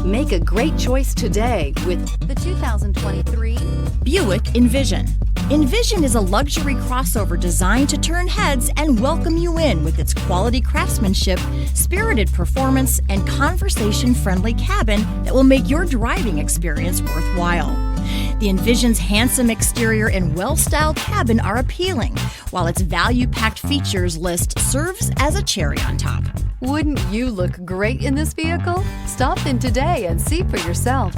Make a great choice today with the 2023 Buick Envision. Envision is a luxury crossover designed to turn heads and welcome you in with its quality craftsmanship, spirited performance, and conversation-friendly cabin that will make your driving experience worthwhile. The Envision's handsome exterior and well-styled cabin are appealing, while its value-packed features list serves as a cherry on top. Wouldn't you look great in this vehicle? Stop in today and see for yourself.